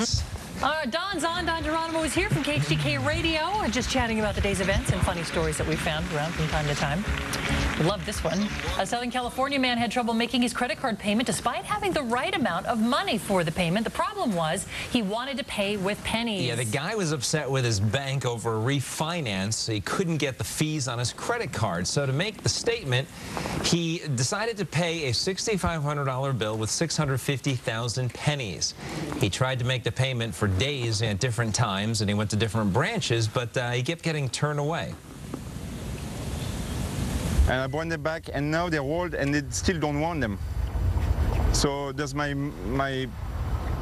Yes. Don's on. Don Geronimo is here from KHTK Radio, just chatting about the day's events and funny stories that we found around from time to time. Love this one. A Southern California man had trouble making his credit card payment despite having the right amount of money for the payment. The problem was he wanted to pay with pennies. Yeah, the guy was upset with his bank over a refinance. He couldn't get the fees on his credit card. So to make the statement, he decided to pay a $6,500 bill with 650,000 pennies. He tried to make the payment for days at different times, and he went to different branches, but he kept getting turned away. And I brought them back, and now they're old, and they still don't want them. So does my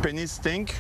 pennies stink?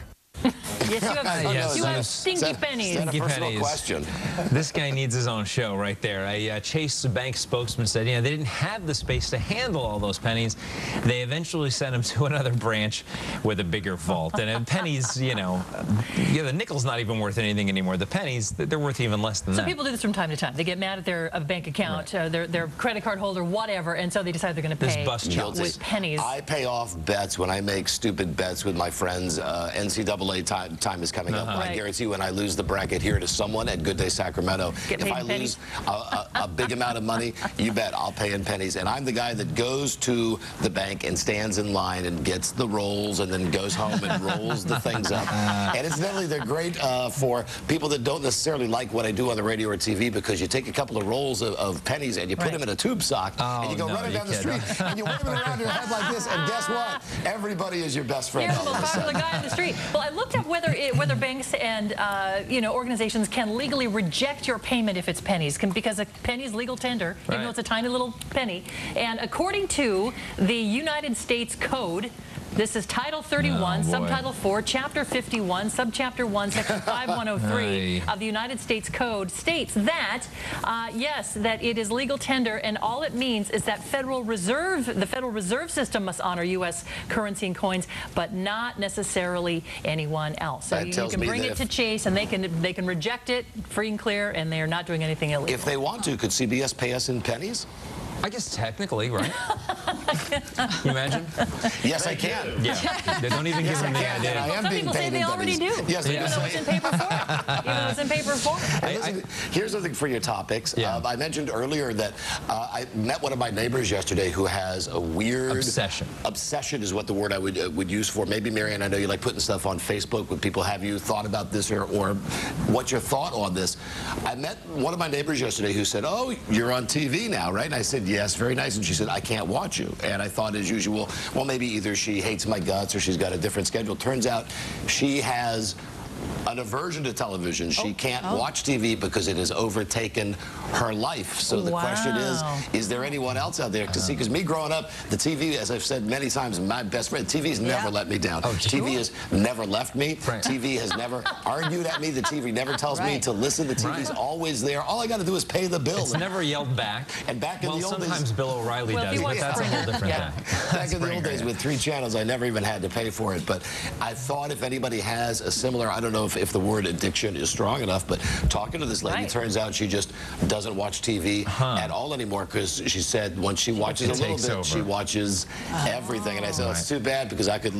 Yes, you have stinky pennies. Stinky pennies. Question. This guy needs his own show right there. A Chase Bank spokesman said, they didn't have the space to handle all those pennies. They eventually sent him to another branch with a bigger vault. And pennies, the nickel's not even worth anything anymore. The pennies, they're worth even less than that. So people do this from time to time. They get mad at their bank account, right. Their credit card holder, whatever, and so they decide they're going to pay with pennies. I pay off bets when I make stupid bets with my friends. NCAA time is coming up. Right. I guarantee you, when I lose the bracket here to someone at Good Day Sacramento, if I lose a big amount of money, you bet I'll pay in pennies. And I'm the guy that goes to the bank and stands in line and gets the rolls and then goes home and rolls the things up. And incidentally, they're great for people that don't necessarily like what I do on the radio or TV, because you take a couple of rolls of pennies and you put them in a tube sock, and you go running down the street and you wave it around your head like this, and guess what? Everybody is your best friend. You're the most popular guy on the street. Well, I looked up whether banks and organizations can legally reject your payment if it's pennies, because a penny is legal tender, even though it's a tiny little penny. And according to the United States Code, this is Title 31, Subtitle 4, Chapter 51, Subchapter 1, Section 5103 of the United States Code states that, yes, that it is legal tender, and all it means is that the Federal Reserve System must honor U.S. currency and coins, but not necessarily anyone else. So you can bring it to Chase, and they can reject it free and clear, and they are not doing anything illegal. If they want to, could CBS pay us in pennies? I guess technically, right? Can you imagine? Yes, I can. Yeah. They don't even give them the idea. I am Some being people say paid they in already do. Yes, even though it's in paper form. Even though it's in paper form. Listen, here's something for your topics. I mentioned earlier that I met one of my neighbors yesterday who has a weird obsession. Obsession is what the word I would use for. Maybe, Marianne, I know you like putting stuff on Facebook with people. Have you thought about this, or what's your thought on this? I met one of my neighbors yesterday who said, "Oh, you're on TV now, right?" And I said, "Yes, very nice." And she said, "I can't watch you." And I thought, as usual, well, maybe either she hates my guts or she's got a different schedule. Turns out she has an aversion to television. She can't watch TV because it has overtaken her life. So the question is there anyone else out there to see? Because me growing up, the TV, as I've said many times, my best friend, TV's never let me down. TV has never left me. TV has never argued at me. The TV never tells me to listen. The TV's always there. All I got to do is pay the bill. It's never yelled back. And back in the old days, sometimes Bill O'Reilly does, but that's a whole different thing. Back in the old days with 3 channels, I never even had to pay for it. But I thought if anybody has a similar, I don't know if the word addiction is strong enough, but talking to this lady, it turns out she just doesn't watch TV at all anymore, because she said when she watches a little bit, she watches everything. And I said, it's too bad, because I could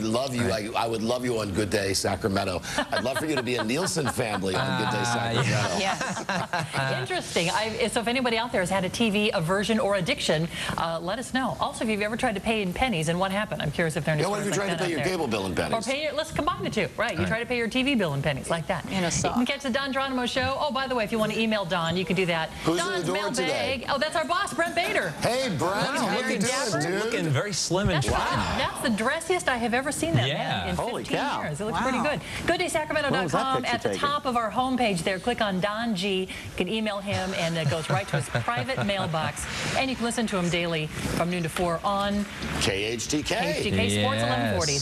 love you. I would love you on Good Day Sacramento. I'd love for you to be a Nielsen family on Good Day Sacramento. Yes. Interesting. So if anybody out there has had a TV aversion or addiction, let us know. Also, if you've ever tried to pay in pennies and what happened, I'm curious if there are any what if you tried to pay your cable bill in pennies? Or let's combine the two, right? You try to pay your TV bill in pennies, like that. You can catch the Don Geronimo Show. Oh, by the way, if you want to email Don, you can do that. Who's Don's in the door today? Oh, that's our boss, Brent Bader. Hey, Brent. How you doing, dude? Looking very slim and trim. That's the dressiest I have ever seen that man in 15 years. It looks pretty good. GoodDaySacramento.com. At the top of our homepage there, click on Don G. You can email him, and it goes right to his private mailbox. And you can listen to him daily from noon to 4 on KHTK. KHTK Sports 1140.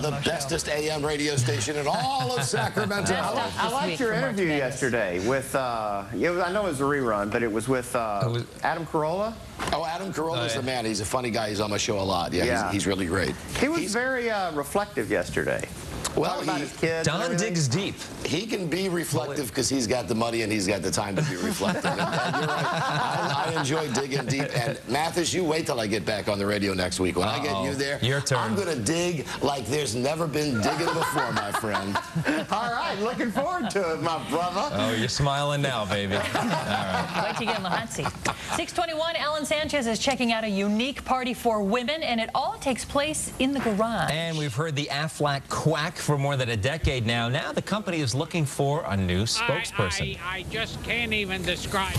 The bestest AM radio station in all of Sacramento. I liked your interview yesterday with, I know it was a rerun, but it was with Adam Carolla. Oh, Adam Carolla's the man. He's a funny guy. He's on my show a lot. Yeah. He's really great. He was very reflective yesterday. Well, about his kids. Don digs deep. He can be reflective because he's got the money and he's got the time to be reflective. And, you're right. I enjoy digging deep. And Mathis, you wait till I get back on the radio next week. When I get you there, your turn. I'm going to dig like there's never been digging before, my friend. All right, looking forward to it, my brother. Oh, you're smiling now, baby. All right. Wait till you get in the hot seat. 6:21, Alan Sanchez is checking out a unique party for women, and it all takes place in the garage. And we've heard the Aflac quack for more than a decade now. Now the company is looking for a new spokesperson. I just can't even describe.